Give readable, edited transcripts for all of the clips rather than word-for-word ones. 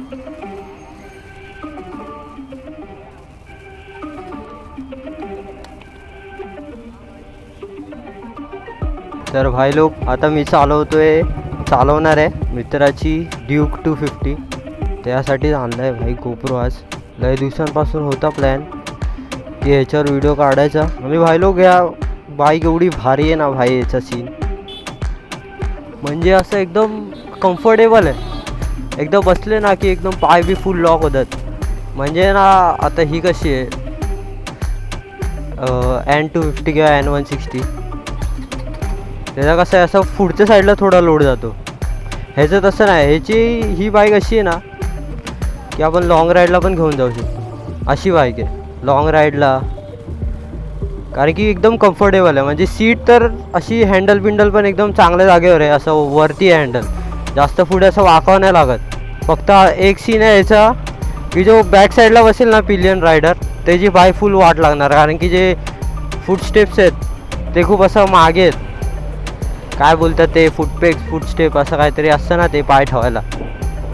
तर भाई लोक, आता मी चालवणार आहे मित्राची ड्यूक 250. त्यासाठीच आणलं आहे भाई गोप्रो. आज लय दिवसांपासून होता प्लॅन की ह्याच्यावर व्हिडिओ काढायचा. आणि भाई लोक, या बाईक एवढी भारी आहे ना भाई, याचा सीन म्हणजे असं एकदम कम्फर्टेबल आहे. एकदम बसले ना की एकदम पाय बी फुल लॉक होतात. म्हणजे ना आता ही कशी आहे N250 किंवा N160, त्याचा कसं आहे असं पुढच्या साईडला थोडा लोड जातो. ह्याचं तसं नाही. ही बाईक अशी आहे ना की आपण लाँग राईडला पण घेऊन जाऊ शकतो. अशी बाईक आहे लाँग राईडला, कारण की एकदम कम्फर्टेबल आहे. म्हणजे सीट तर अशी हँडल बिंडल पण एकदम चांगल्या जागेवर आहे. असं वरती आहे हँडल, जास्त पुढे असं वाकावं नाही लागत. फक्त एक सीन आहे याचा की जो बॅक साईडला बसेल ना पिलियन रायडर, त्याची पाय फुल वाट लागणार. कारण की जे फूटस्टेप्स आहेत ते खूप असं मागे आहेत. काय बोलतात ते, फूटस्टेप असं काहीतरी असतं ना, ते पाय ठेवायला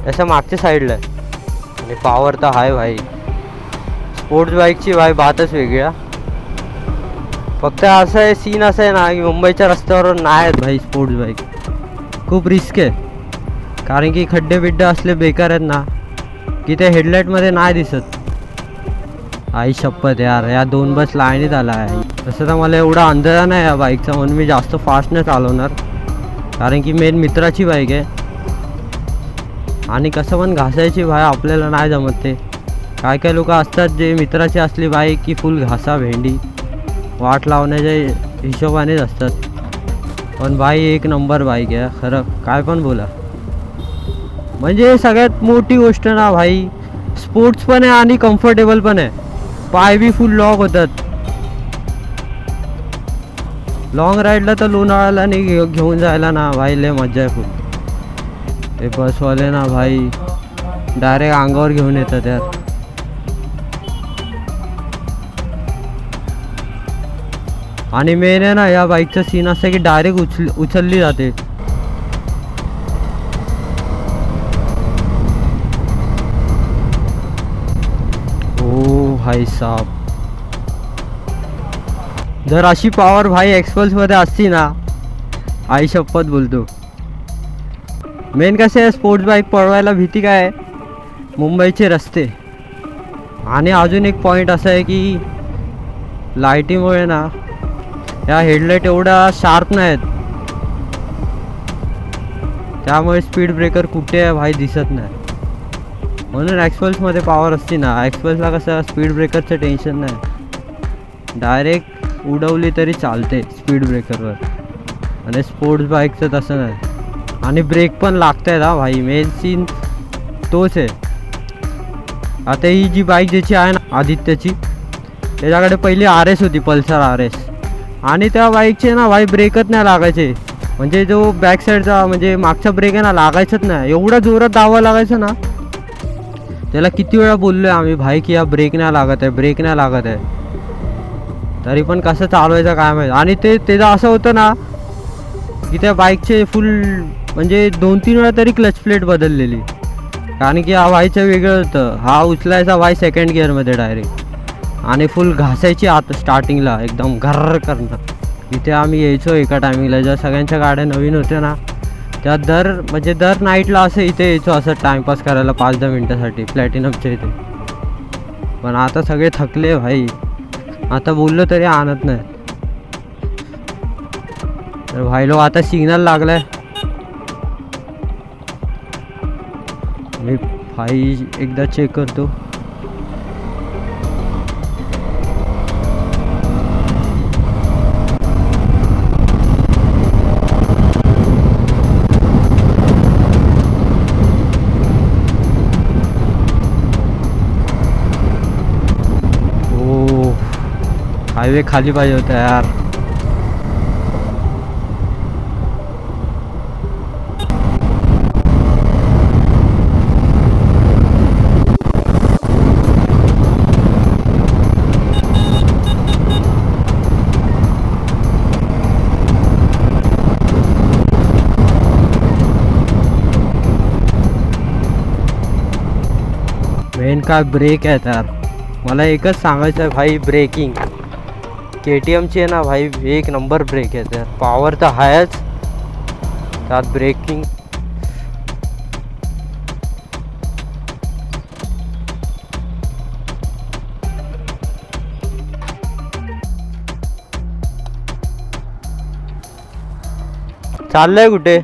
असं मागच्या साईडला आहे. आणि पॉवर तर आहे भाई. स्पोर्ट्स बाईकची भाई बातच वेगळी आहे. फक्त असं आहे सीन असं आहे ना की मुंबईच्या रस्त्यावर नाही आहेत भाई स्पोर्ट्स बाईक. खूप रिस्क आहे, कारण की खड्डे बिड्डे असले बेकार आहेत ना की ते हेडलाईटमध्ये नाही दिसत. आई शपथ यार, या 2 बस लाईनीत आला आहे. तसं तर मला एवढा अंदाजा नाही या बाईकचा, म्हणून मी जास्त फास्ट नाही चालवणार. कारण की मेन मित्राची बाईक आहे आणि कसं पण घासायची भाई आपल्याला नाही जमत. ते काय काय लोक असतात जे मित्राची असली बाईक की फुल घासा भेंडी वाट लावण्याच्या हिशोबानेच असतात. पण बाई एक नंबर बाईक आहे खरं, काय पण बोला. म्हणजे सगळ्यात मोठी गोष्ट ना भाई, स्पोर्ट्स पण आहे आणि कम्फर्टेबल पण आहे. पाय बी फुल लॉक होतात. लॉंग राईडला तर लोणावळ्याला नाही घेऊन जायला ना भाई लय मजा आहे खूप. ते बसवाले ना भाई डायरेक्ट अंगावर घेऊन येतात यार. आणि मेन आहे ना या बाईकचं सीन असं की डायरेक्ट उचलली जाते. ओ भाई साहब, जर अशी पॉवर भाई एक्सपल्समध्ये असती ना, आई शपथ बोलतो. मेन कसे आहे स्पोर्ट्स बाईक पळवायला भीती काय आहे, मुंबईचे रस्ते. आणि अजून एक पॉईंट असा आहे की लाईटीमुळे ना या हेडलाईट एवढा शार्प नाहीत, त्यामुळे स्पीड ब्रेकर कुठे आहे भाई दिसत नाही. म्हणून एक्सपल्समध्ये पॉवर असते ना. एक्सपल्सला कसं स्पीड ब्रेकरचं टेन्शन नाही, डायरेक्ट उडवली तरी चालते स्पीड ब्रेकरवर. आणि स्पोर्ट्स बाईकचं तसं नाही. आणि ब्रेक पण लागत आहेत हा भाई, मेन सीन तोच आहे. आता ही जी बाईक ज्याची आहे ना आदित्यची, त्याच्याकडे पहिली RS होती, पल्सर RS. आणि त्या बाईकचे ना भाई ब्रेकच नाही लागायचे. म्हणजे जो बॅक साईडचा म्हणजे मागचा ब्रेक आहे ना लागायचंच नाही. एवढा जोरात दावा लागायचं ना, त्याला किती वेळा बोललो आहे आम्ही भाई की या ब्रेक नाही लागत आहे, ब्रेक नाही लागत आहे. तरी पण कसं चालवायचं काय माहीत. आणि त्याचं असं होतं ना की त्या बाईकचे फुल म्हणजे 2-3 वेळा तरी क्लच प्लेट बदललेली. कारण की हा व्हायचं वेगळं होतं. हा उचलायचा भाई सेकंड गिअरमध्ये डायरेक्ट आणि फुल घासायची आता स्टार्टिंगला एकदम घर्र करणं. इथे आम्ही यायचो एका टायमिंगला, ज्या सगळ्यांच्या गाड्या नवीन होत्या ना, त्या दर नाईटला असं इथे यायचो असं टाईमपास करायला 5-10 मिनटासाठी प्लॅटिनमच्या इथे. पण आता सगळे थकले भाई, आता बोललो तरी आणत नाही. तर भाई लोक आता सिग्नल लागलाय. मी भाई एकदा चेक करतो. हायवे खाली पाहिजे होता यार. एंड काय ब्रेक आहेत यार. मला एकच सांगायचं आहे भाई, ब्रेकिंग के टी एमची आहे ना भाई, एक नंबर ब्रेक आहेत यार. पॉवर तर आहेच, त्यात ब्रेकिंग. चाललंय कुठे?